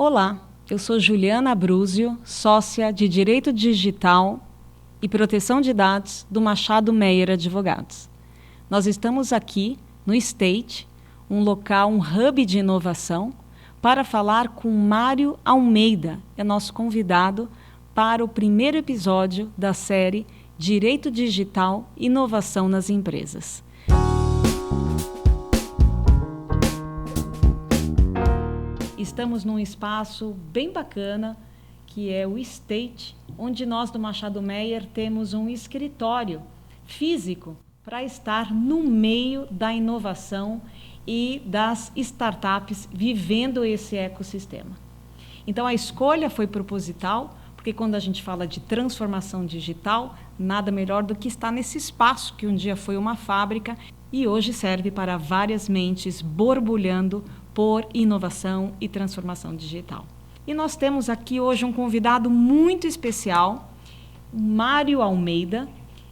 Olá, eu sou Juliana Abruzio, sócia de Direito Digital e Proteção de Dados do Machado Meyer Advogados. Nós estamos aqui no State, um local, um hub de inovação, para falar com Mário Almeida, é nosso convidado para o primeiro episódio da série Direito Digital e Inovação nas Empresas. Estamos num espaço bem bacana, que é o State, onde nós do Machado Meyer temos um escritório físico para estar no meio da inovação e das startups vivendo esse ecossistema. Então a escolha foi proposital, porque quando a gente fala de transformação digital, nada melhor do que estar nesse espaço que um dia foi uma fábrica e hoje serve para várias mentes borbulhando por inovação e transformação digital. E nós temos aqui hoje um convidado muito especial, Mário Almeida.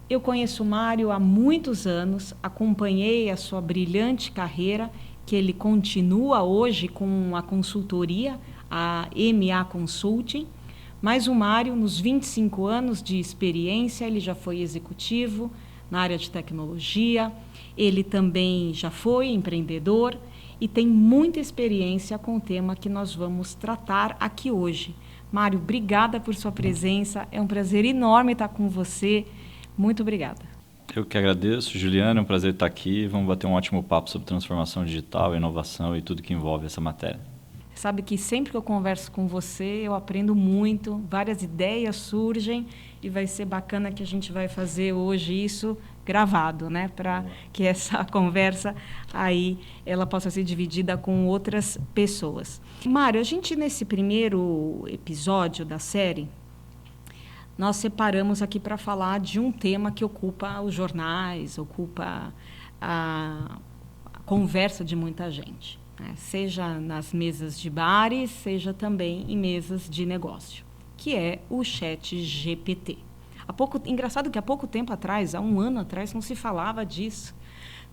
Eu conheço o Mário há muitos anos, acompanhei a sua brilhante carreira, que ele continua hoje com a consultoria, a MA Consulting, mas o Mário, nos 25 anos de experiência, ele já foi executivo na área de tecnologia, ele também já foi empreendedor, e tem muita experiência com o tema que nós vamos tratar aqui hoje. Mário, obrigada por sua presença. É um prazer enorme estar com você. Muito obrigada. Eu que agradeço, Juliana. É um prazer estar aqui. Vamos bater um ótimo papo sobre transformação digital, inovação e tudo que envolve essa matéria. Sabe que sempre que eu converso com você, eu aprendo muito, várias ideias surgem e vai ser bacana que a gente vai fazer hoje isso gravado, né? Para que essa conversa aí ela possa ser dividida com outras pessoas. Mário, a gente nesse primeiro episódio da série, nós separamos aqui para falar de um tema que ocupa os jornais, ocupa a conversa de muita gente. Seja nas mesas de bares, seja também em mesas de negócio, que é o ChatGPT. Engraçado que há pouco tempo atrás, há um ano atrás, não se falava disso.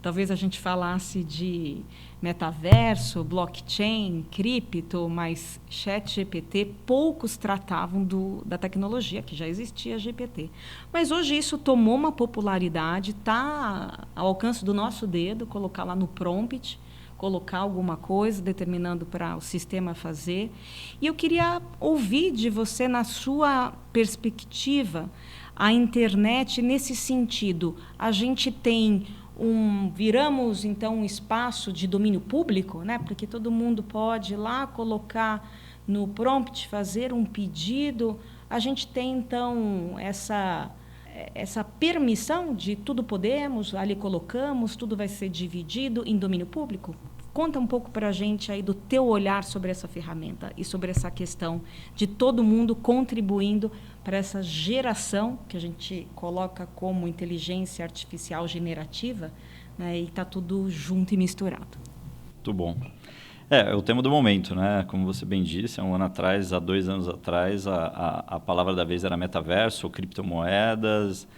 Talvez a gente falasse de metaverso, blockchain, cripto, mas ChatGPT, poucos tratavam da tecnologia, que já existia GPT. Mas hoje isso tomou uma popularidade, está ao alcance do nosso dedo, colocar lá no prompt, colocar alguma coisa, determinando para o sistema fazer. E eu queria ouvir de você, na sua perspectiva, a internet nesse sentido. A gente tem viramos, então, um espaço de domínio público, né? Porque todo mundo pode ir lá colocar no prompt, fazer um pedido. A gente tem, então, essa permissão de tudo podemos, ali colocamos, tudo vai ser dividido em domínio público? Conta um pouco para a gente aí do teu olhar sobre essa ferramenta e sobre essa questão de todo mundo contribuindo para essa geração, que a gente coloca como inteligência artificial generativa, né, e está tudo junto e misturado. Muito bom. É o tema do momento, né? Como você bem disse, há 2 anos atrás, a palavra da vez era metaverso, ou criptomoedas,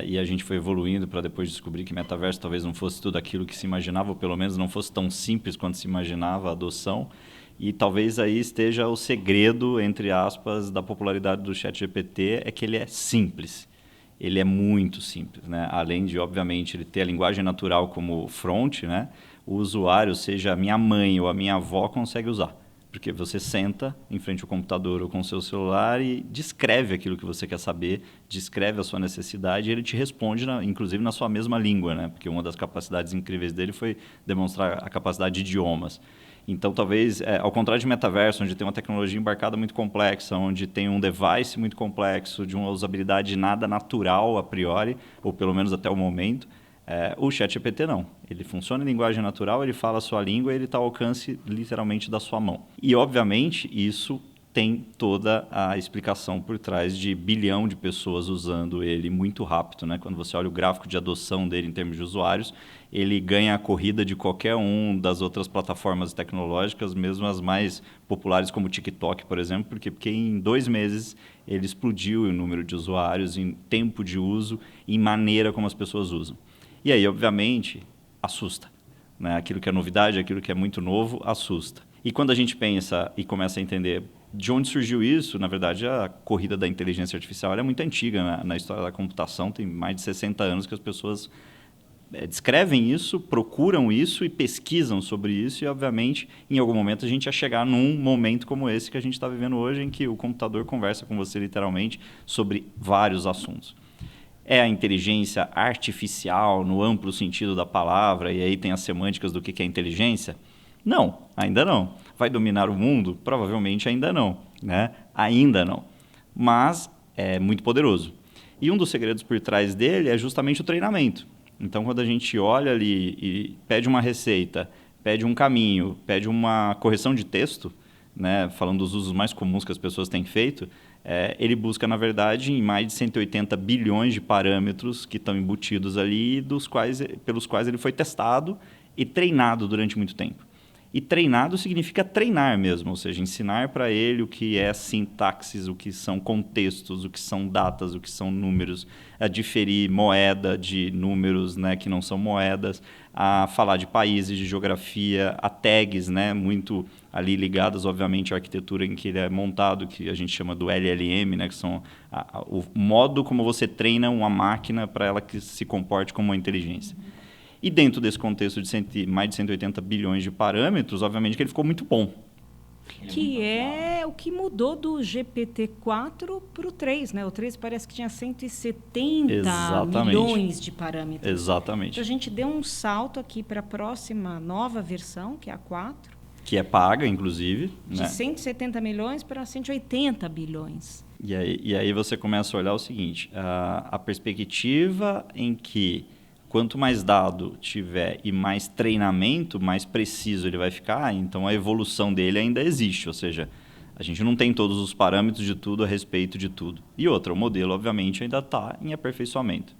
e a gente foi evoluindo para depois descobrir que metaverso talvez não fosse tudo aquilo que se imaginava, ou pelo menos não fosse tão simples quanto se imaginava a adoção. E talvez aí esteja o segredo, entre aspas, da popularidade do ChatGPT, é que ele é simples. Ele é muito simples, né? Além de, obviamente, ele ter a linguagem natural como front, né? O usuário, seja a minha mãe ou a minha avó, consegue usar. Porque você senta em frente ao computador ou com o seu celular e descreve aquilo que você quer saber, descreve a sua necessidade e ele te responde, inclusive, na sua mesma língua, né? Porque uma das capacidades incríveis dele foi demonstrar a capacidade de idiomas. Então, talvez, ao contrário de metaverso, onde tem uma tecnologia embarcada muito complexa, onde tem um device muito complexo, de uma usabilidade nada natural a priori, ou pelo menos até o momento, o ChatGPT não. Ele funciona em linguagem natural, ele fala a sua língua e ele está ao alcance literalmente da sua mão. E, obviamente, isso tem toda a explicação por trás de 1 bilhão de pessoas usando ele muito rápido, né? Quando você olha o gráfico de adoção dele em termos de usuários, ele ganha a corrida de qualquer das outras plataformas tecnológicas, mesmo as mais populares como o TikTok, por exemplo, porque em 2 meses ele explodiu o número de usuários, em tempo de uso, em maneira como as pessoas usam. E aí, obviamente, assusta, né? Aquilo que é novidade, aquilo que é muito novo, assusta. E quando a gente pensa e começa a entender de onde surgiu isso, na verdade, a corrida da inteligência artificial é muito antiga na história da computação, tem mais de 60 anos que as pessoas descrevem isso, procuram isso e pesquisam sobre isso, e, obviamente, em algum momento a gente ia chegar num momento como esse que a gente está vivendo hoje, em que o computador conversa com você, literalmente, sobre vários assuntos. É a inteligência artificial, no amplo sentido da palavra, e aí tem as semânticas do que é inteligência? Não, ainda não. Vai dominar o mundo? Provavelmente ainda não, né? Ainda não. Mas é muito poderoso. E um dos segredos por trás dele é justamente o treinamento. Então, quando a gente olha ali e pede uma receita, pede um caminho, pede uma correção de texto, né, falando dos usos mais comuns que as pessoas têm feito, ele busca, na verdade, em mais de 180 bilhões de parâmetros que estão embutidos ali, pelos quais ele foi testado e treinado durante muito tempo. E treinado significa treinar mesmo, ou seja, ensinar para ele o que é sintaxes, o que são contextos, o que são datas, o que são números, a diferir moeda de números, né, que não são moedas, a falar de países, de geografia, a tags, né, muito ali ligadas, obviamente, à arquitetura em que ele é montado, que a gente chama do LLM, né, que são o modo como você treina uma máquina para ela que se comporte como uma inteligência. E dentro desse contexto de mais de 180 bilhões de parâmetros, obviamente que ele ficou muito bom. Que é o que mudou do GPT-4 para o 3, né? O 3 parece que tinha 170 milhões de parâmetros. Exatamente. Então, a gente deu um salto aqui para a próxima nova versão, que é a 4. Que é paga, inclusive. De 170 milhões para 180 bilhões. E aí você começa a olhar o seguinte, a perspectiva em que quanto mais dado tiver e mais treinamento, mais preciso ele vai ficar, então a evolução dele ainda existe, ou seja, a gente não tem todos os parâmetros de tudo a respeito de tudo. E outra, o modelo, obviamente, ainda está em aperfeiçoamento.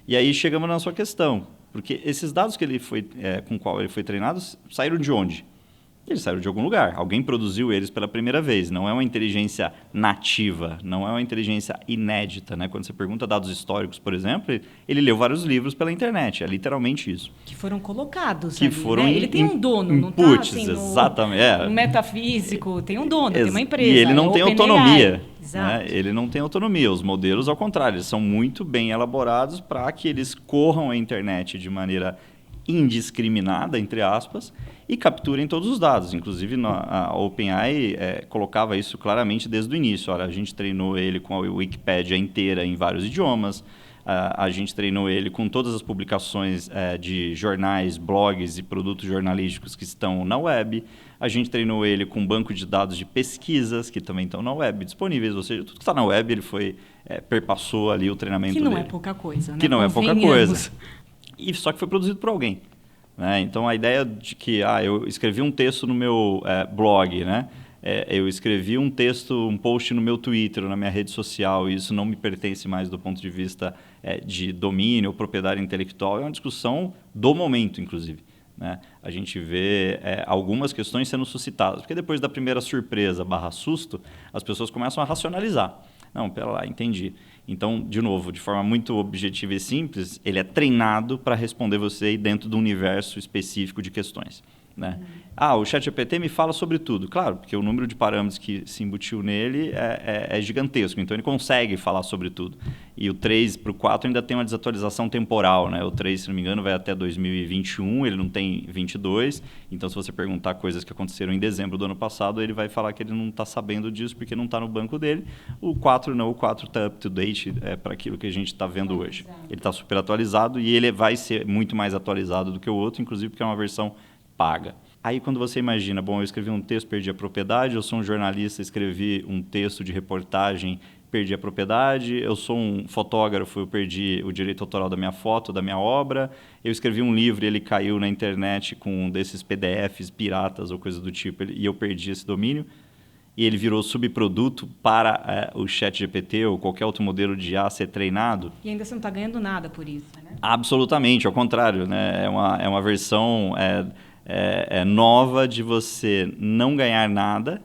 E aí chegamos na sua questão, porque esses dados que com qual ele foi treinado saíram de onde? Eles saíram de algum lugar. Alguém produziu eles pela primeira vez. Não é uma inteligência nativa, não é uma inteligência inédita, né? Quando você pergunta dados históricos, por exemplo, ele leu vários livros pela internet. É literalmente isso. Que foram colocados que ali, foram né? Ele tem um dono, não está assim, exatamente. No metafísico, tem um dono, tem uma empresa. E ele não tem autonomia. Exato. Né? Ele não tem autonomia. Os modelos, ao contrário, eles são muito bem elaborados para que eles corram a internet de maneira indiscriminada, entre aspas, e capturem todos os dados. Inclusive, a OpenAI colocava isso claramente desde o início. Olha, a gente treinou ele com a Wikipédia inteira em vários idiomas, a gente treinou ele com todas as publicações de jornais, blogs e produtos jornalísticos que estão na web, a gente treinou ele com um banco de dados de pesquisas que também estão na web disponíveis, ou seja, tudo que está na web ele perpassou ali o treinamento dele. Que não é pouca coisa, né? Que não é pouca coisa. E só que foi produzido por alguém. Né? Então, a ideia de que eu escrevi um texto no meu blog, né? Eu escrevi um post no meu Twitter, na minha rede social, e isso não me pertence mais do ponto de vista de domínio ou propriedade intelectual, é uma discussão do momento, inclusive. Né? A gente vê algumas questões sendo suscitadas, porque depois da primeira surpresa / susto, as pessoas começam a racionalizar. Não, pera lá, entendi. Então, de novo, de forma muito objetiva e simples, ele é treinado para responder você dentro do universo específico de questões. Né? O ChatGPT me fala sobre tudo. Claro, porque o número de parâmetros que se embutiu nele é gigantesco, então ele consegue falar sobre tudo. E o 3 para o 4 ainda tem uma desatualização temporal. Né? O 3, se não me engano, vai até 2021, ele não tem 22. Então, se você perguntar coisas que aconteceram em dezembro do ano passado, ele vai falar que ele não está sabendo disso porque não está no banco dele. O 4 não, o 4 está up to date para aquilo que a gente está vendo hoje. Ele está super atualizado e ele vai ser muito mais atualizado do que o outro, inclusive porque é uma versão paga. Aí, quando você imagina, eu escrevi um texto, perdi a propriedade, eu sou um jornalista, escrevi um texto de reportagem, perdi a propriedade, eu sou um fotógrafo, eu perdi o direito autoral da minha foto, da minha obra, eu escrevi um livro e ele caiu na internet com um desses PDFs piratas ou coisa do tipo, e eu perdi esse domínio, e ele virou subproduto para o ChatGPT ou qualquer outro modelo de IA ser treinado. E ainda você não está ganhando nada por isso, né? Absolutamente, ao contrário. Né? É uma versão nova de você não ganhar nada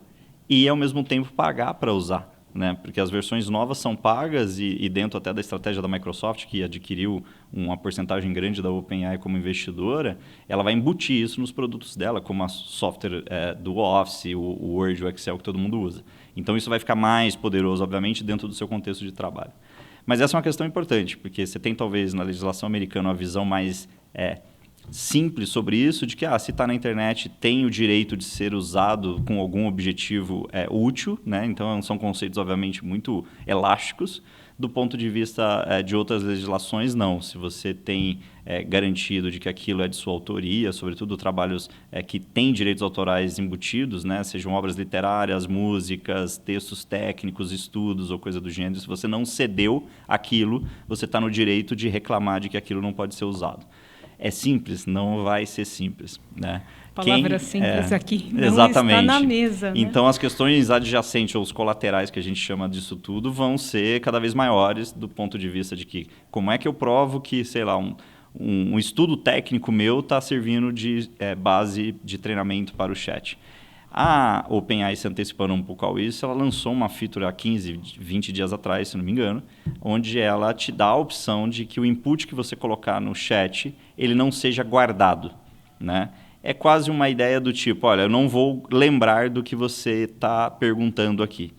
e, ao mesmo tempo, pagar para usar. né? Porque as versões novas são pagas e dentro até da estratégia da Microsoft, que adquiriu uma porcentagem grande da OpenAI como investidora, ela vai embutir isso nos produtos dela, como a software do Office, o Word, o Excel que todo mundo usa. Então, isso vai ficar mais poderoso, obviamente, dentro do seu contexto de trabalho. Mas essa é uma questão importante, porque você tem, talvez, na legislação americana, uma visão mais simples sobre isso, de que se está na internet, tem o direito de ser usado com algum objetivo útil, né? Então, são conceitos, obviamente, muito elásticos. Do ponto de vista de outras legislações, não. Se você tem garantido de que aquilo é de sua autoria, sobretudo trabalhos que têm direitos autorais embutidos, né? Sejam obras literárias, músicas, textos técnicos, estudos ou coisa do gênero, se você não cedeu aquilo, você está no direito de reclamar de que aquilo não pode ser usado. É simples? Não vai ser simples, né? Palavra simples aqui não exatamente. Está na mesa. Né? Então, as questões adjacentes ou os colaterais que a gente chama disso tudo vão ser cada vez maiores do ponto de vista de que como é que eu provo que, sei lá, um estudo técnico meu está servindo de base de treinamento para o chat. A OpenAI, se antecipando um pouco a isso, ela lançou uma feature há 15, 20 dias atrás, se não me engano, onde ela te dá a opção de que o input que você colocar no chat, ele não seja guardado, né? É quase uma ideia do tipo, olha, eu não vou lembrar do que você está perguntando aqui.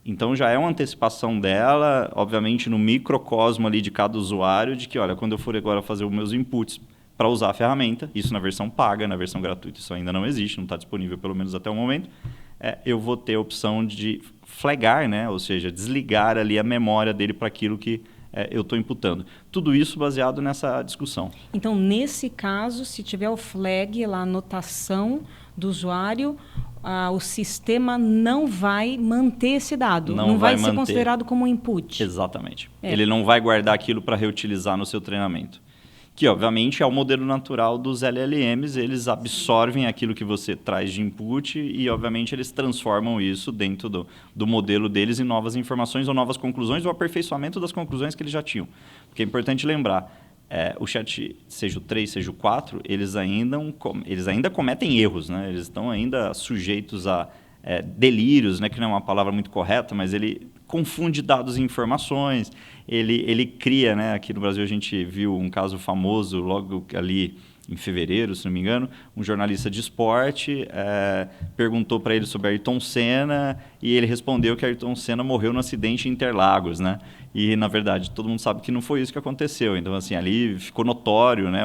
Então, já é uma antecipação dela, obviamente, no microcosmo ali de cada usuário, de que, olha, quando eu for agora fazer os meus inputs para usar a ferramenta, isso na versão paga, na versão gratuita isso ainda não existe, não está disponível pelo menos até o momento, eu vou ter a opção de flaggar, né? Ou seja, desligar ali a memória dele para aquilo que eu estou imputando. Tudo isso baseado nessa discussão. Então, nesse caso, se tiver o flag, lá, a anotação do usuário, o sistema não vai manter esse dado, não vai ser considerado como input. Exatamente. Ele não vai guardar aquilo para reutilizar no seu treinamento. Que, obviamente, é o modelo natural dos LLMs, eles absorvem aquilo que você traz de input e, obviamente, eles transformam isso dentro do modelo deles em novas informações ou novas conclusões ou aperfeiçoamento das conclusões que eles já tinham. Porque é importante lembrar, o chat, seja o 3, seja o 4, eles ainda cometem erros, né? Eles estão ainda sujeitos a delírios, né? Que não é uma palavra muito correta, mas ele confunde dados e informações, ele cria, né? Aqui no Brasil a gente viu um caso famoso logo ali em fevereiro, se não me engano, um jornalista de esporte perguntou para ele sobre Ayrton Senna e ele respondeu que Ayrton Senna morreu no acidente em Interlagos, né? E, na verdade, todo mundo sabe que não foi isso que aconteceu. Então, assim, ali ficou notório, né?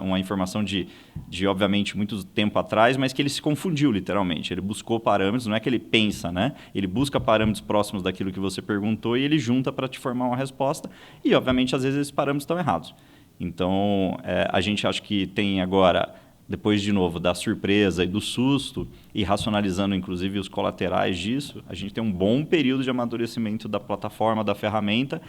Uma informação de, obviamente, muito tempo atrás, mas que ele se confundiu, literalmente. Ele buscou parâmetros, não é que ele pensa, né? Ele busca parâmetros próximos daquilo que você perguntou e ele junta para te formar uma resposta. E, obviamente, às vezes esses parâmetros estão errados. Então, a gente acha que tem agora, depois, de novo, da surpresa e do susto, e racionalizando, inclusive, os colaterais disso, a gente tem um bom período de amadurecimento da plataforma, da ferramenta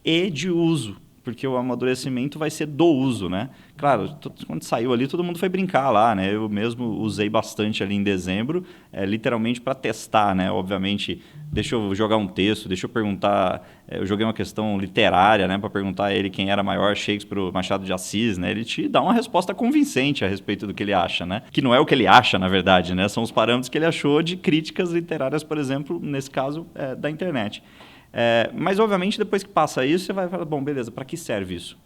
e de uso, porque o amadurecimento vai ser do uso, né? Claro, quando saiu ali, todo mundo foi brincar lá, né? Eu mesmo usei bastante ali em dezembro, literalmente para testar, né? Obviamente, deixa eu jogar um texto, deixa eu perguntar, eu joguei uma questão literária, né? Para perguntar a ele quem era maior, Shakespeare ou Machado de Assis, né? Ele te dá uma resposta convincente a respeito do que ele acha, né? Que não é o que ele acha, na verdade, né? São os parâmetros que ele achou de críticas literárias, por exemplo, nesse caso, da internet. Mas, obviamente, depois que passa isso, você vai falar, bom, beleza, para que serve isso?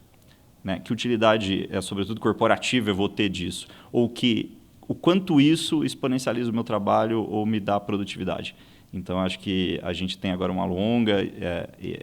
Né? Que utilidade, sobretudo corporativa, eu vou ter disso? Ou o quanto isso exponencializa o meu trabalho ou me dá produtividade? Então, acho que a gente tem agora uma longa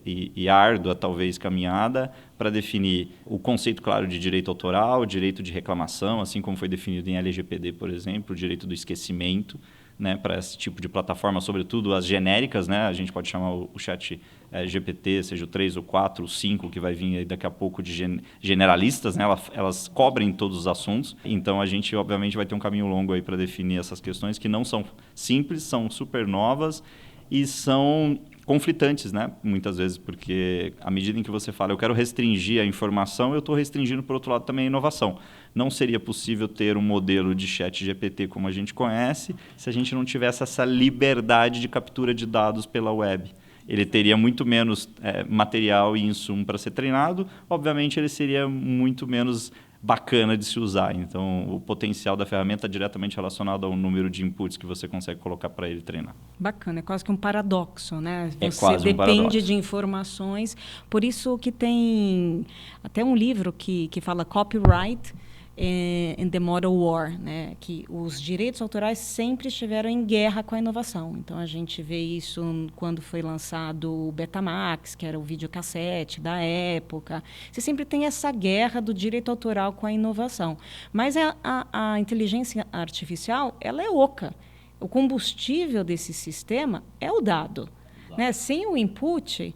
e árdua, talvez, caminhada para definir o conceito, claro, de direito autoral, direito de reclamação, assim como foi definido em LGPD, por exemplo, o direito do esquecimento, né, para esse tipo de plataforma, sobretudo as genéricas, né, a gente pode chamar o chat GPT, seja o 3, o 4, o 5, que vai vir aí daqui a pouco de generalistas, né, elas cobrem todos os assuntos, então a gente obviamente vai ter um caminho longo aí para definir essas questões que não são simples, são super novas e são conflitantes, né? Muitas vezes, porque à medida em que você fala, eu quero restringir a informação, eu estou restringindo, por outro lado, também a inovação. Não seria possível ter um modelo de chat GPT como a gente conhece se a gente não tivesse essa liberdade de captura de dados pela web. Ele teria muito menos material e insumo para ser treinado, obviamente ele seria muito menos bacana de se usar. Então, o potencial da ferramenta é diretamente relacionado ao número de inputs que você consegue colocar para ele treinar. Bacana, é quase que um paradoxo, né? Você depende de informações. Por isso que tem até um livro que fala Copyright in the Model War, né? Que os direitos autorais sempre estiveram em guerra com a inovação. Então, a gente vê isso quando foi lançado o Betamax, que era o videocassete da época. Você sempre tem essa guerra do direito autoral com a inovação. Mas a inteligência artificial, ela é oca. O combustível desse sistema é o dado. Né? Sem o input,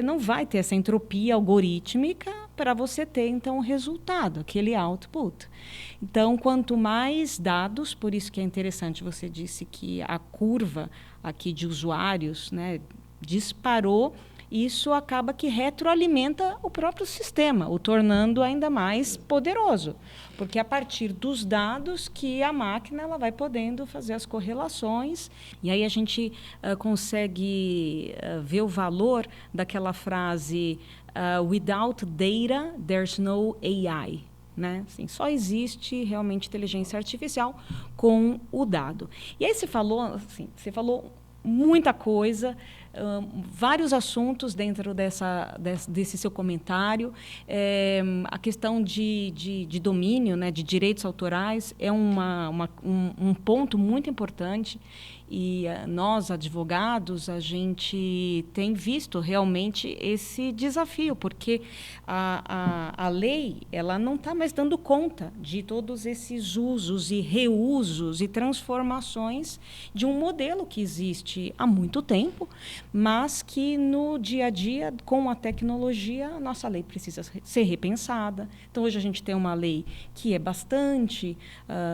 não vai ter essa entropia algorítmica para você ter, então, o resultado, aquele output. Então, quanto mais dados, por isso que é interessante, você disse que a curva aqui de usuários, né, disparou, isso acaba que retroalimenta o próprio sistema, o tornando ainda mais poderoso. Porque é a partir dos dados que a máquina ela vai podendo fazer as correlações. E aí a gente consegue ver o valor daquela frase without data, there's no AI. Né? Assim, só existe realmente inteligência artificial com o dado. E aí você falou muita coisa, vários assuntos dentro desse seu comentário. A questão de domínio, né, de direitos autorais é um ponto muito importante. E nós, advogados, a gente tem visto realmente esse desafio, porque a lei ela não está mais dando conta de todos esses usos e reusos e transformações de um modelo que existe há muito tempo, mas que no dia a dia, com a tecnologia, a nossa lei precisa ser repensada. Então, hoje a gente tem uma lei que é bastante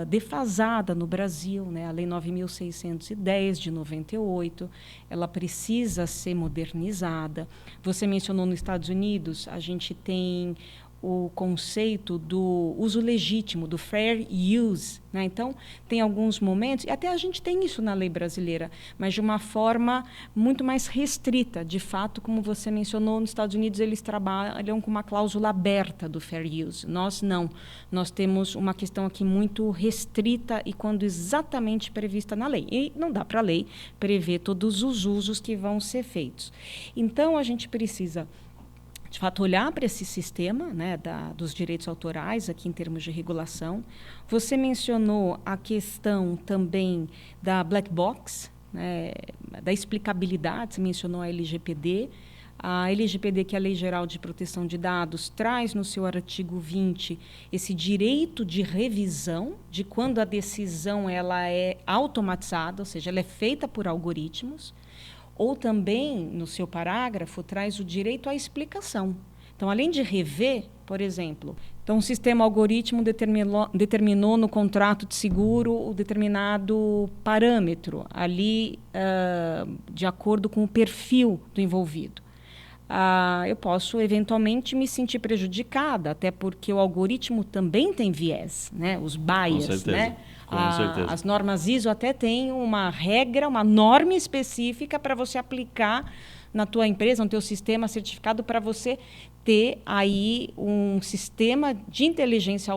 defasada no Brasil, né? A Lei 9.610, de 98, ela precisa ser modernizada. Você mencionou nos Estados Unidos, a gente tem o conceito do uso legítimo, do fair use. Né? Então, tem alguns momentos, e até a gente tem isso na lei brasileira, mas de uma forma muito mais restrita. De fato, como você mencionou, nos Estados Unidos eles trabalham com uma cláusula aberta do fair use. Nós não. Nós temos uma questão aqui muito restrita e quando exatamente prevista na lei. E não dá para a lei prever todos os usos que vão ser feitos. Então, a gente precisa de fato, olhar para esse sistema, né, dos direitos autorais, aqui em termos de regulação. Você mencionou a questão também da black box, né, da explicabilidade, você mencionou a LGPD. A LGPD, que é a Lei Geral de Proteção de Dados, traz no seu artigo 20 esse direito de revisão de quando a decisão ela é automatizada, ou seja, ela é feita por algoritmos. Ou também, no seu parágrafo, traz o direito à explicação. Então, além de rever, por exemplo, então, o sistema algoritmo determinou no contrato de seguro o determinado parâmetro, ali, de acordo com o perfil do envolvido. Eu posso, eventualmente, me sentir prejudicada, até porque o algoritmo também tem viés, né? Os bias, com certeza, né? Com certeza. As normas ISO até têm uma regra, uma norma específica para você aplicar na tua empresa, no teu sistema certificado, para você ter aí um sistema de inteligência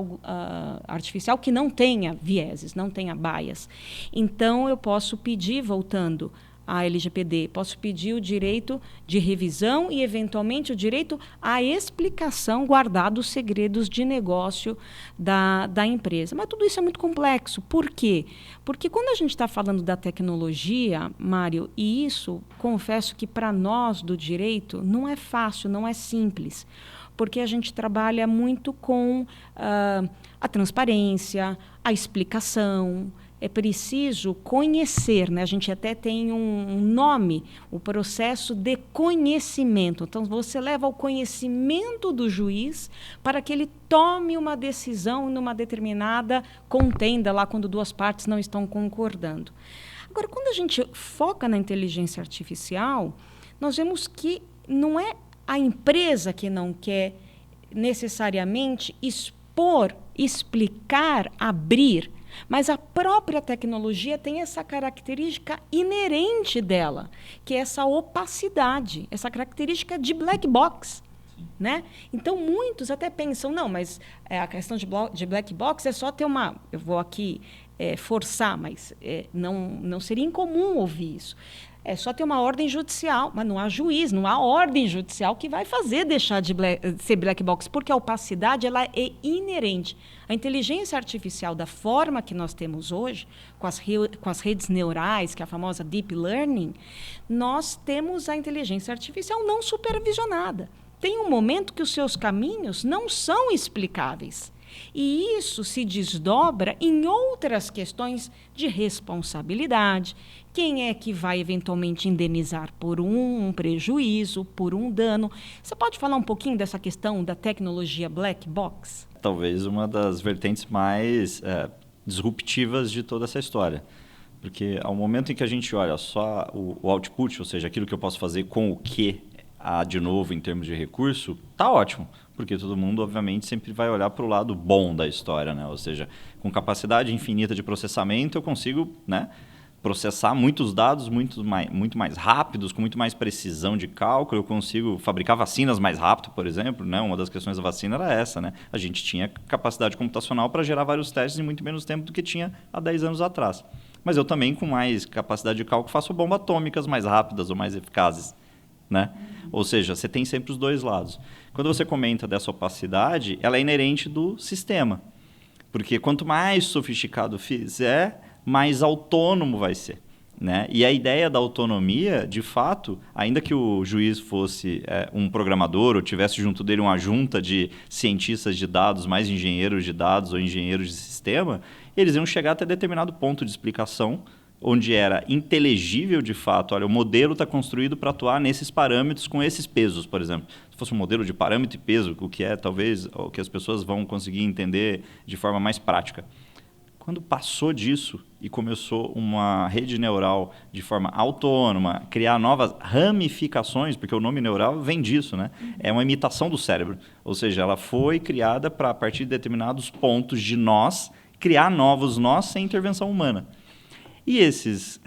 artificial que não tenha vieses, não tenha bias. Então, eu posso pedir, voltando à LGPD, posso pedir o direito de revisão e, eventualmente, o direito à explicação, guardado os segredos de negócio da empresa. Mas tudo isso é muito complexo. Por quê? Porque quando a gente está falando da tecnologia, Mário, e isso, confesso que para nós do direito não é fácil, não é simples, porque a gente trabalha muito com a transparência, a explicação. É preciso conhecer, né? A gente até tem um nome, o processo de conhecimento. Então, você leva ao conhecimento do juiz para que ele tome uma decisão numa determinada contenda, lá quando duas partes não estão concordando. Agora, quando a gente foca na inteligência artificial, nós vemos que não é a empresa que não quer necessariamente expor, explicar, abrir, mas a própria tecnologia tem essa característica inerente dela, que é essa opacidade, essa característica de black box. Né? Então, muitos até pensam, não, mas a questão de black box é só ter uma... Eu vou aqui forçar, mas não seria incomum ouvir isso. É só ter uma ordem judicial, mas não há juiz, não há ordem judicial que vai fazer deixar de ser black box, porque a opacidade ela é inerente. A inteligência artificial, da forma que nós temos hoje, com as redes neurais, que é a famosa deep learning, nós temos a inteligência artificial não supervisionada. Tem um momento que os seus caminhos não são explicáveis. E isso se desdobra em outras questões de responsabilidade. Quem é que vai eventualmente indenizar por um prejuízo, por um dano? Você pode falar um pouquinho dessa questão da tecnologia black box? Talvez uma das vertentes mais disruptivas de toda essa história. Porque ao momento em que a gente olha só o output, ou seja, aquilo que eu posso fazer com o que há de novo em termos de recurso, tá ótimo. Porque todo mundo, obviamente, sempre vai olhar para o lado bom da história, né? Ou seja, com capacidade infinita de processamento, eu consigo, né, processar muitos dados muito mais rápidos, com muito mais precisão de cálculo. Eu consigo fabricar vacinas mais rápido, por exemplo. Né? Uma das questões da vacina era essa. Né? A gente tinha capacidade computacional para gerar vários testes em muito menos tempo do que tinha há 10 anos atrás. Mas eu também, com mais capacidade de cálculo, faço bombas atômicas mais rápidas ou mais eficazes. Né? Ou seja, você tem sempre os dois lados. Quando você comenta dessa opacidade, ela é inerente do sistema. Porque quanto mais sofisticado fizer, mais autônomo vai ser. Né? E a ideia da autonomia, de fato, ainda que o juiz fosse um programador ou tivesse junto dele uma junta de cientistas de dados, mais engenheiros de dados ou engenheiros de sistema, eles iam chegar até determinado ponto de explicação onde era inteligível de fato, olha, o modelo está construído para atuar nesses parâmetros com esses pesos, por exemplo. Se fosse um modelo de parâmetro e peso, o que é talvez o que as pessoas vão conseguir entender de forma mais prática. Quando passou disso e começou uma rede neural de forma autônoma, criar novas ramificações, porque o nome neural vem disso, né? É uma imitação do cérebro. Ou seja, ela foi criada para, a partir de determinados pontos de nós, criar novos nós sem intervenção humana. E esses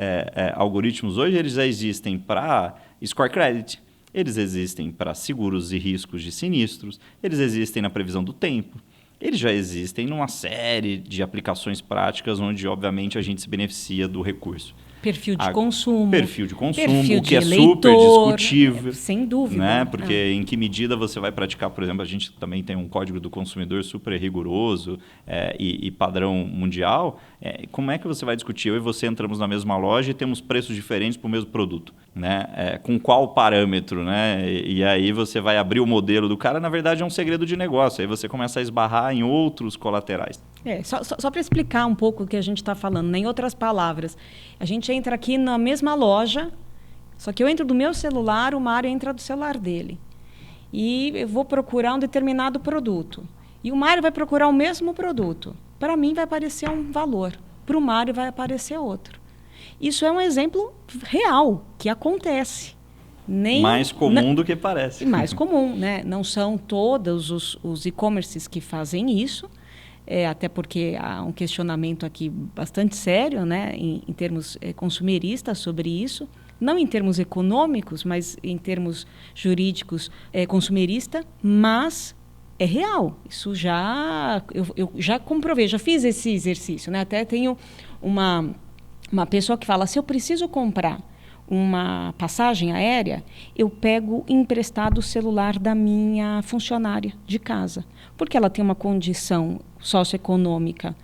algoritmos hoje eles já existem para score credit, eles existem para seguros e riscos de sinistros, eles existem na previsão do tempo, eles já existem numa série de aplicações práticas onde, obviamente, a gente se beneficia do recurso. Perfil de consumo. Perfil de consumo, perfil o que é eleitor, super discutível. Sem dúvida. Né? Porque em que medida você vai praticar, por exemplo, a gente também tem um código do consumidor super rigoroso e padrão mundial. Como é que você vai discutir? Eu e você entramos na mesma loja e temos preços diferentes para o mesmo produto. Né? Com qual parâmetro? Né? E aí você vai abrir o modelo do cara, na verdade é um segredo de negócio. Aí você começa a esbarrar em outros colaterais. Só para explicar um pouco o que a gente está falando, né? Em outras palavras, a gente entra aqui na mesma loja, só que eu entro do meu celular, o Mário entra do celular dele. E eu vou procurar um determinado produto. E o Mário vai procurar o mesmo produto. Para mim vai aparecer um valor, para o Mário vai aparecer outro. Isso é um exemplo real, que acontece. Mais comum do que parece. Mais comum, né? Não são todos os e-commerces que fazem isso, até porque há um questionamento aqui bastante sério, né, em termos consumeristas sobre isso, não em termos econômicos, mas em termos jurídicos consumerista, mas é real. Isso eu já comprovei, já fiz esse exercício, né? Até tenho uma pessoa que fala, se eu preciso comprar uma passagem aérea, eu pego emprestado o celular da minha funcionária de casa, porque ela tem uma condição socioeconômica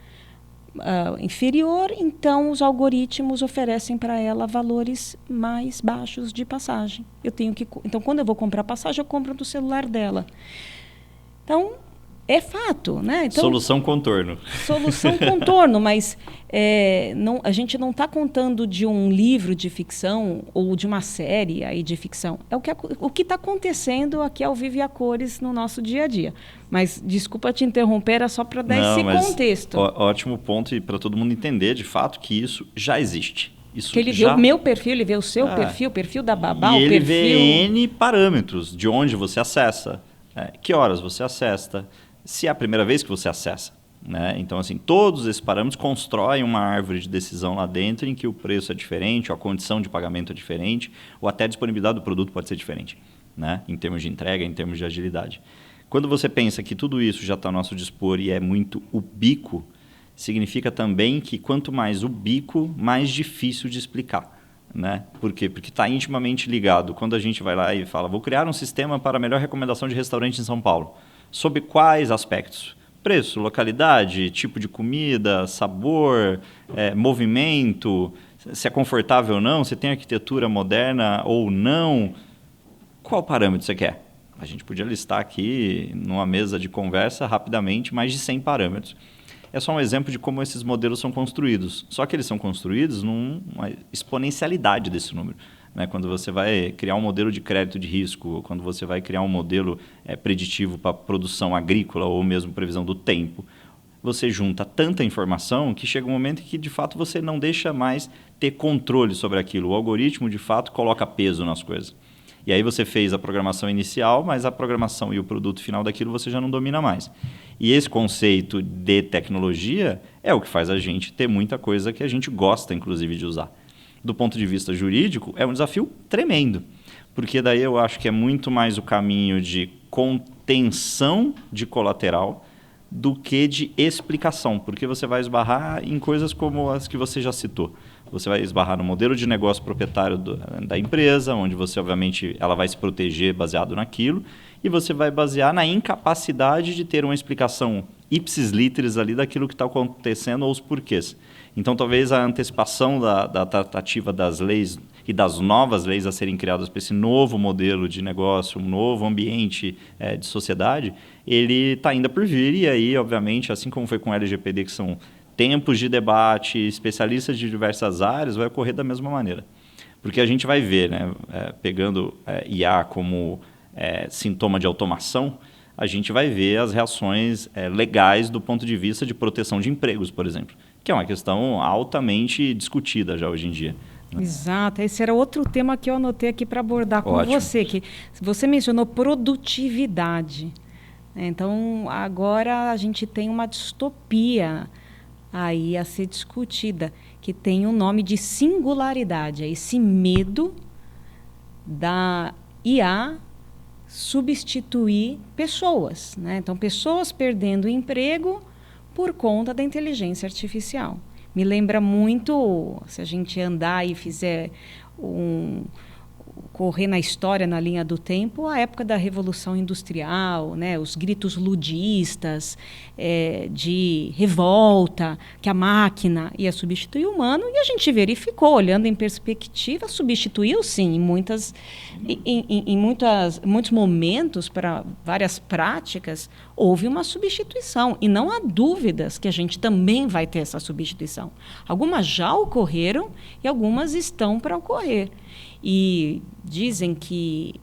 inferior, então os algoritmos oferecem para ela valores mais baixos de passagem. Então, quando eu vou comprar passagem, eu compro do celular dela. Então, é fato, né? Então, solução contorno. Solução contorno, mas a gente não está contando de um livro de ficção ou de uma série aí de ficção. É o que está acontecendo aqui ao vivo e a cores no nosso dia a dia. Mas, desculpa te interromper, era só para dar esse contexto. Ótimo ponto e para todo mundo entender, de fato, que isso já existe. Que ele vê o meu perfil, ele vê o seu perfil, o perfil da babá, e o perfil... ele vê N parâmetros de onde você acessa, que horas você acessa, se é a primeira vez que você acessa. Né? Então, assim, todos esses parâmetros constroem uma árvore de decisão lá dentro em que o preço é diferente, ou a condição de pagamento é diferente, ou até a disponibilidade do produto pode ser diferente. né? Em termos de entrega, em termos de agilidade. Quando você pensa que tudo isso já está ao nosso dispor e é muito ubíquo, significa também que quanto mais ubíquo, mais difícil de explicar. Né? Por quê? Porque está intimamente ligado. Quando a gente vai lá e fala, vou criar um sistema para a melhor recomendação de restaurante em São Paulo. Sobre quais aspectos? Preço, localidade, tipo de comida, sabor, movimento, se é confortável ou não, se tem arquitetura moderna ou não. Qual parâmetro você quer? A gente podia listar aqui, numa mesa de conversa, rapidamente, mais de 100 parâmetros. É só um exemplo de como esses modelos são construídos. Só que eles são construídos numa exponencialidade desse número. Né? Quando você vai criar um modelo de crédito de risco, quando você vai criar um modelo preditivo para produção agrícola ou mesmo previsão do tempo, você junta tanta informação que chega um momento em que, de fato, você não deixa mais ter controle sobre aquilo. O algoritmo, de fato, coloca peso nas coisas. E aí você fez a programação inicial, mas a programação e o produto final daquilo você já não domina mais. E esse conceito de tecnologia é o que faz a gente ter muita coisa que a gente gosta, inclusive, de usar. Do ponto de vista jurídico, é um desafio tremendo, porque daí eu acho que é muito mais o caminho de contenção de colateral do que de explicação, porque você vai esbarrar em coisas como as que você já citou. Você vai esbarrar no modelo de negócio proprietário da empresa, onde você, obviamente, ela vai se proteger baseado naquilo, e você vai basear na incapacidade de ter uma explicação ipsis literis ali daquilo que está acontecendo ou os porquês. Então, talvez a antecipação da tratativa das leis e das novas leis a serem criadas para esse novo modelo de negócio, um novo ambiente de sociedade, ele está ainda por vir, e aí, obviamente, assim como foi com o LGPD, que são tempos de debate, especialistas de diversas áreas, vai ocorrer da mesma maneira. Porque a gente vai ver, né, pegando IA como sintoma de automação, a gente vai ver as reações legais do ponto de vista de proteção de empregos, por exemplo, que é uma questão altamente discutida já hoje em dia. Exato, esse era outro tema que eu anotei aqui para abordar com você, que você mencionou produtividade. Então, agora a gente tem uma distopia aí a ser discutida, que tem o nome de singularidade, é esse medo da IA substituir pessoas, né? Então, pessoas perdendo emprego por conta da inteligência artificial. Me lembra muito, se a gente andar e fizer correr na história, na linha do tempo, a época da Revolução Industrial, né? Os gritos ludistas de revolta, que a máquina ia substituir o humano, e a gente verificou, olhando em perspectiva, substituiu sim, em muitos momentos, para várias práticas, houve uma substituição, e não há dúvidas que a gente também vai ter essa substituição. Algumas já ocorreram e algumas estão para ocorrer. E dizem que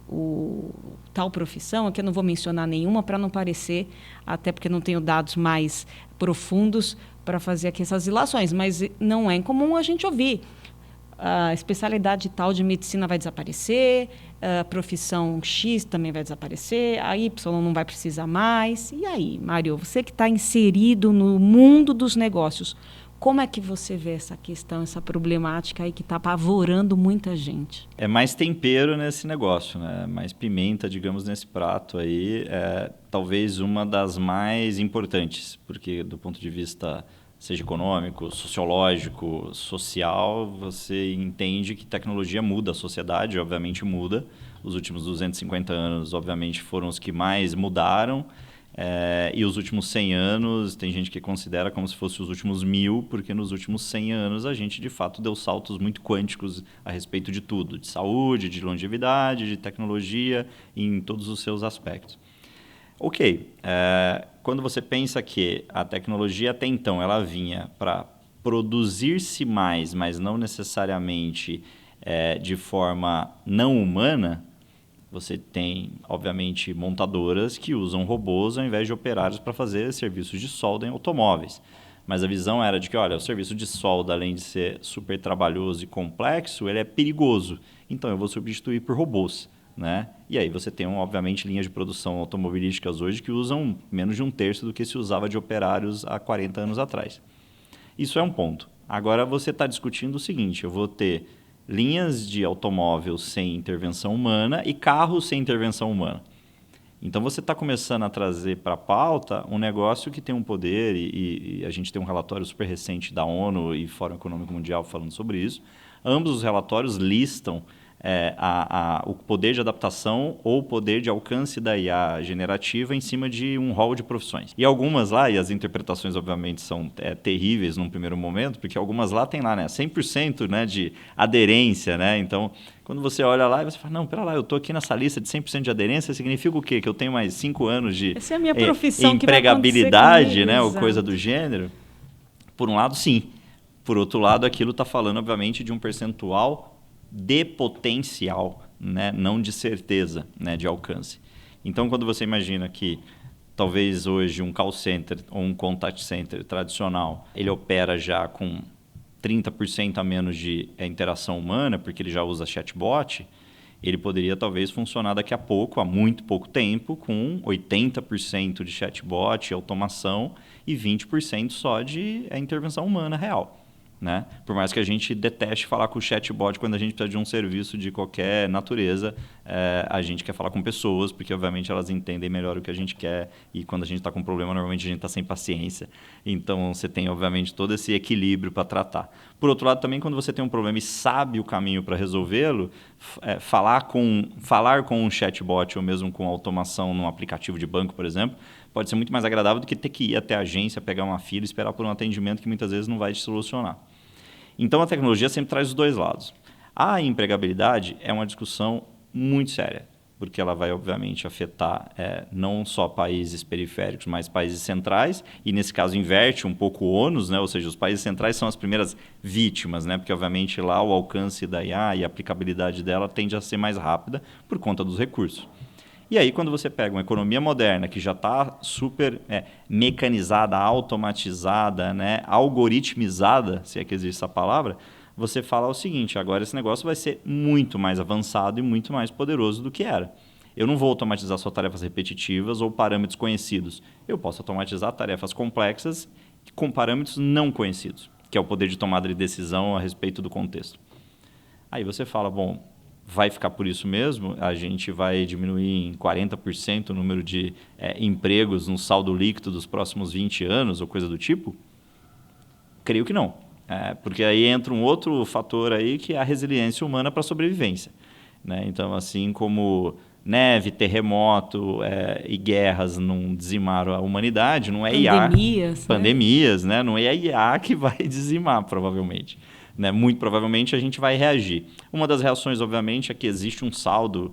tal profissão, aqui eu não vou mencionar nenhuma para não parecer, até porque não tenho dados mais profundos para fazer aqui essas ilações, mas não é incomum a gente ouvir. A especialidade tal de medicina vai desaparecer, a profissão X também vai desaparecer, a Y não vai precisar mais. E aí, Mário, você que está inserido no mundo dos negócios, como é que você vê essa questão, essa problemática aí que está apavorando muita gente? É mais tempero nesse negócio, né? Mais pimenta, digamos, nesse prato aí. É talvez uma das mais importantes, porque do ponto de vista, seja econômico, sociológico, social, você entende que tecnologia muda a sociedade, obviamente muda. Os últimos 250 anos, obviamente, foram os que mais mudaram. E os últimos 100 anos, tem gente que considera como se fossem os últimos 1000, porque nos últimos 100 anos a gente, de fato, deu saltos muito quânticos a respeito de tudo, de saúde, de longevidade, de tecnologia, em todos os seus aspectos. Ok, quando você pensa que a tecnologia até então ela vinha para produzir-se mais, mas não necessariamente de forma não humana, você tem, obviamente, montadoras que usam robôs ao invés de operários para fazer serviços de solda em automóveis. Mas a visão era de que, olha, o serviço de solda, além de ser super trabalhoso e complexo, ele é perigoso. Então, eu vou substituir por robôs, né? E aí você tem, obviamente, linhas de produção automobilísticas hoje que usam menos de 1/3 do que se usava de operários há 40 anos atrás. Isso é um ponto. Agora, você está discutindo o seguinte, eu vou ter linhas de automóvel sem intervenção humana e carros sem intervenção humana. Então, você está começando a trazer para a pauta um negócio que tem um poder, e a gente tem um relatório super recente da ONU e Fórum Econômico Mundial falando sobre isso. Ambos os relatórios listam o poder de adaptação ou o poder de alcance da IA generativa em cima de um rol de profissões. E algumas lá, e as interpretações obviamente são terríveis num primeiro momento, porque algumas lá tem lá, né, 100%, né, de aderência, né? Então, quando você olha lá e você fala, não, pera lá, eu estou aqui nessa lista de 100% de aderência, significa o quê? Que eu tenho mais 5 anos de essa é a minha profissão empregabilidade, que vai né, ou exato. coisa do gênero? Por um lado, sim. Por outro lado, aquilo está falando, obviamente, de um percentual de potencial, né? Não de certeza, né? De alcance. Então, quando você imagina que talvez hoje um call center ou um contact center tradicional, ele opera já com 30% a menos de interação humana, porque ele já usa chatbot, ele poderia talvez funcionar daqui a pouco, há muito pouco tempo, com 80% de chatbot, automação e 20% só de intervenção humana real. Né? Por mais que a gente deteste falar com o chatbot quando a gente precisa de um serviço de qualquer natureza, a gente quer falar com pessoas, porque obviamente elas entendem melhor o que a gente quer, e quando a gente está com um problema, normalmente a gente está sem paciência. Então você tem obviamente todo esse equilíbrio para tratar. Por outro lado, também quando você tem um problema e sabe o caminho para resolvê-lo, falar com um chatbot ou mesmo com automação num aplicativo de banco, por exemplo, pode ser muito mais agradável do que ter que ir até a agência, pegar uma fila e esperar por um atendimento que muitas vezes não vai te solucionar. Então, a tecnologia sempre traz os dois lados. A empregabilidade é uma discussão muito séria, porque ela vai, obviamente, afetar não só países periféricos, mas países centrais, e, nesse caso, inverte um pouco o ônus, né? Ou seja, os países centrais são as primeiras vítimas, né? Porque, obviamente, lá o alcance da IA e a aplicabilidade dela tende a ser mais rápida por conta dos recursos. E aí, quando você pega uma economia moderna que já está super mecanizada, automatizada, né, algoritmizada, se é que existe essa palavra, você fala o seguinte, agora esse negócio vai ser muito mais avançado e muito mais poderoso do que era. Eu não vou automatizar só tarefas repetitivas ou parâmetros conhecidos. Eu posso automatizar tarefas complexas com parâmetros não conhecidos, que é o poder de tomada de decisão a respeito do contexto. Aí você fala, bom, vai ficar por isso mesmo? A gente vai diminuir em 40% o número de empregos no saldo líquido dos próximos 20 anos ou coisa do tipo? Creio que não. Porque aí entra um outro fator aí que é a resiliência humana para a sobrevivência. Né? Então, assim como neve, terremoto e guerras não dizimaram a humanidade, não é pandemias, né? Não é a IA que vai dizimar, provavelmente. Né? Muito provavelmente a gente vai reagir. Uma das reações, obviamente, é que existe um saldo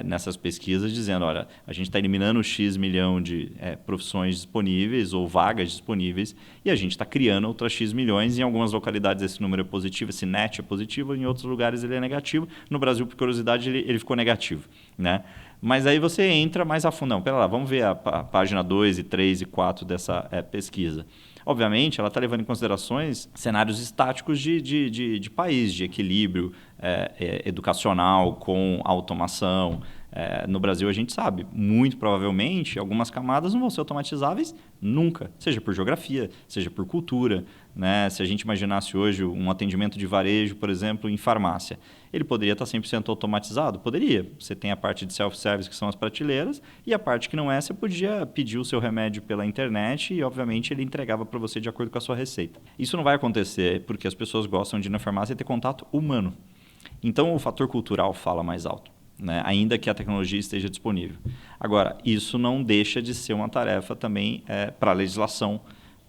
nessas pesquisas dizendo, olha, a gente está eliminando X milhão de profissões disponíveis ou vagas disponíveis e a gente está criando outras X milhões. Em algumas localidades esse número é positivo, esse net é positivo, em outros lugares ele é negativo. No Brasil, por curiosidade, ele ficou negativo. Né? Mas aí você entra mais a fundo. Não, pera lá, vamos ver a página 2, 3 e 4 dessa pesquisa. Obviamente, ela está levando em considerações cenários estáticos de país, de equilíbrio educacional com automação. No Brasil, a gente sabe, muito provavelmente, algumas camadas não vão ser automatizáveis nunca, seja por geografia, seja por cultura. Né? Se a gente imaginasse hoje um atendimento de varejo, por exemplo, em farmácia, ele poderia estar 100% automatizado? Poderia. Você tem a parte de self-service, que são as prateleiras, e a parte que não é, você podia pedir o seu remédio pela internet e, obviamente, ele entregava para você de acordo com a sua receita. Isso não vai acontecer porque as pessoas gostam de ir na farmácia e ter contato humano. Então, o fator cultural fala mais alto. Né? Ainda que a tecnologia esteja disponível. Agora, isso não deixa de ser uma tarefa também para a legislação,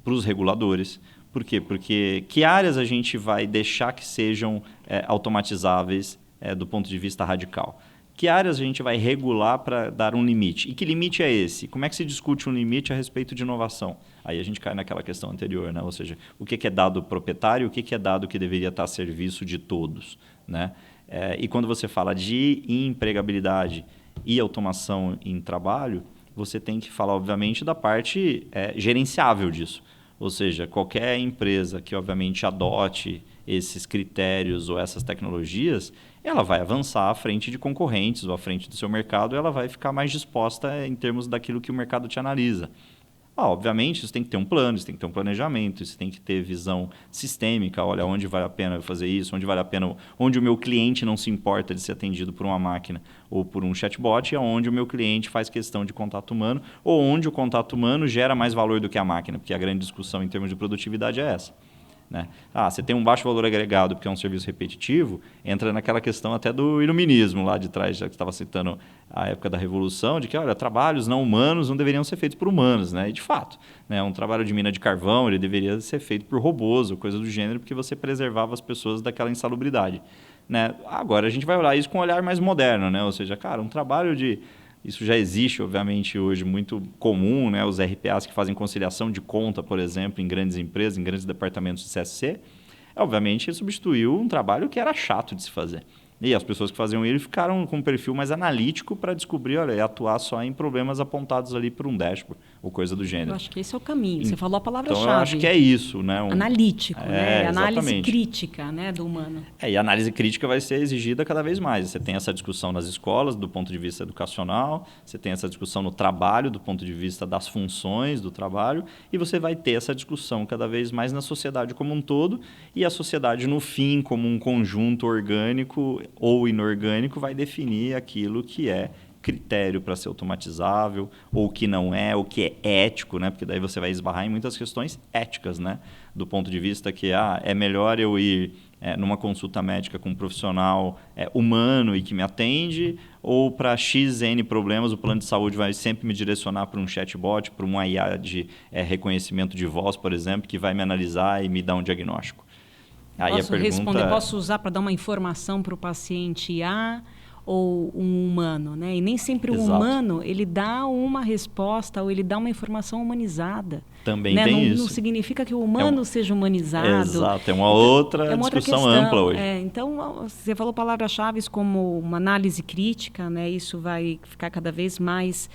para os reguladores. Por quê? Porque que áreas a gente vai deixar que sejam automatizáveis do ponto de vista radical? Que áreas a gente vai regular para dar um limite? E que limite é esse? Como é que se discute um limite a respeito de inovação? Aí a gente cai naquela questão anterior, né? Ou seja, o que é dado proprietário, o que é dado que deveria estar a serviço de todos, né? E quando você fala de empregabilidade e automação em trabalho, você tem que falar, obviamente, da parte gerenciável disso. Ou seja, qualquer empresa que, obviamente, adote esses critérios ou essas tecnologias, ela vai avançar à frente de concorrentes ou à frente do seu mercado, ela vai ficar mais disposta em termos daquilo que o mercado te analisa. Obviamente, isso tem que ter um plano, isso tem que ter um planejamento, isso tem que ter visão sistêmica, olha, onde vale a pena fazer isso, onde vale a pena, onde o meu cliente não se importa de ser atendido por uma máquina ou por um chatbot, e onde o meu cliente faz questão de contato humano, ou onde o contato humano gera mais valor do que a máquina, porque a grande discussão em termos de produtividade é essa. Né? Você tem um baixo valor agregado porque é um serviço repetitivo, entra naquela questão até do iluminismo lá de trás, já que estava citando a época da Revolução, de que olha, trabalhos não humanos não deveriam ser feitos por humanos. Né? E de fato, né, um trabalho de mina de carvão ele deveria ser feito por robôs ou coisa do gênero, porque você preservava as pessoas daquela insalubridade. Né? Agora a gente vai olhar isso com um olhar mais moderno, né? Ou seja, cara, um trabalho de... Isso já existe, obviamente, hoje muito comum, né? Os RPAs que fazem conciliação de conta, por exemplo, em grandes empresas, em grandes departamentos de CSC, obviamente substituiu um trabalho que era chato de se fazer. E as pessoas que faziam ele ficaram com um perfil mais analítico para descobrir, olha, e atuar só em problemas apontados ali por um dashboard ou coisa do gênero. Eu acho que esse é o caminho. Você falou a palavra-chave. Então, eu acho que é isso. Né? Analítico, né? Análise exatamente. Crítica, né, do humano. E a análise crítica vai ser exigida cada vez mais. Você tem essa discussão nas escolas, do ponto de vista educacional, você tem essa discussão no trabalho, do ponto de vista das funções do trabalho, e você vai ter essa discussão cada vez mais na sociedade como um todo, e a sociedade, no fim, como um conjunto orgânico ou inorgânico, vai definir aquilo que é critério para ser automatizável, ou que não é, ou que é ético, né? Porque daí você vai esbarrar em muitas questões éticas, né? Do ponto de vista que é melhor eu ir numa consulta médica com um profissional humano e que me atende, ou para XN problemas o plano de saúde vai sempre me direcionar para um chatbot, para uma IA de reconhecimento de voz, por exemplo, que vai me analisar e me dar um diagnóstico. Aí posso a pergunta... responder, posso usar para dar uma informação para o paciente A ou um humano, né? E nem sempre o humano ele dá uma resposta ou ele dá uma informação humanizada. Também né? tem Não significa que o humano seja humanizado. Exato, é uma outra discussão questão, ampla hoje. Então, você falou palavras-chave como uma análise crítica, né? Isso vai ficar cada vez mais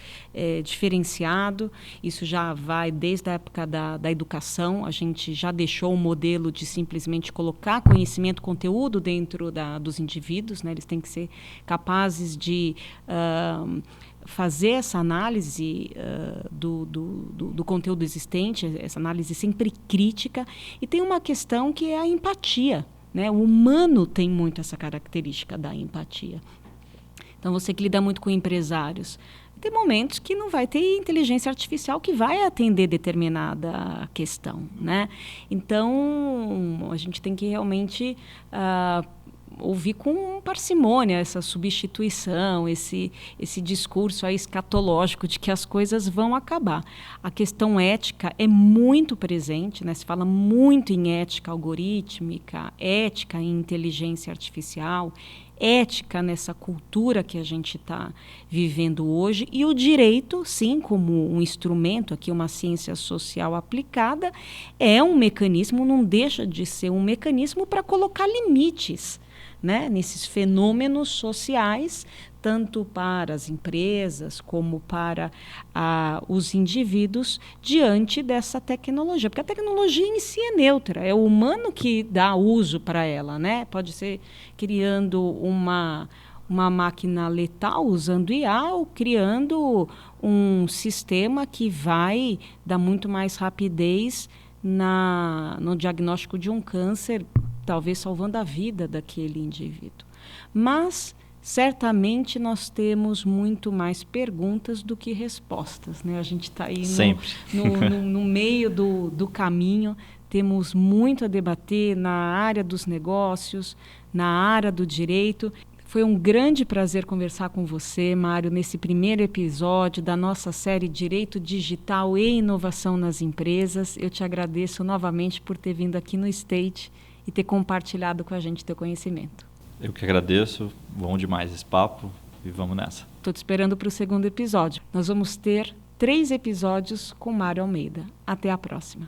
diferenciado. Isso já vai desde a época da educação. A gente já deixou o modelo de simplesmente colocar conhecimento, conteúdo dentro dos indivíduos. Né? Eles têm que ser capazes de... fazer essa análise do conteúdo existente, essa análise sempre crítica. E tem uma questão que é a empatia. Né? O humano tem muito essa característica da empatia. Então, você que lida muito com empresários, tem momentos que não vai ter inteligência artificial que vai atender determinada questão. Né? Então, a gente tem que realmente... ouvir com parcimônia essa substituição, esse discurso aí escatológico de que as coisas vão acabar. A questão ética é muito presente, né? Se fala muito em ética algorítmica, ética em inteligência artificial, ética nessa cultura que a gente está vivendo hoje, e o direito, sim, como um instrumento, aqui uma ciência social aplicada, é um mecanismo, não deixa de ser um mecanismo para colocar limites, né, nesses fenômenos sociais, tanto para as empresas como para os indivíduos diante dessa tecnologia. Porque a tecnologia em si é neutra, é o humano que dá uso para ela. Né? Pode ser criando uma máquina letal usando IA ou criando um sistema que vai dar muito mais rapidez no diagnóstico de um câncer, talvez salvando a vida daquele indivíduo. Mas, certamente, nós temos muito mais perguntas do que respostas. Né? A gente está aí no meio do caminho, temos muito a debater na área dos negócios, na área do direito. Foi um grande prazer conversar com você, Mário, nesse primeiro episódio da nossa série Direito Digital e Inovação nas Empresas. Eu te agradeço novamente por ter vindo aqui no State e ter compartilhado com a gente teu conhecimento. Eu que agradeço, bom demais esse papo e vamos nessa. Estou te esperando para o segundo episódio. Nós vamos ter 3 episódios com Mário Almeida. Até a próxima.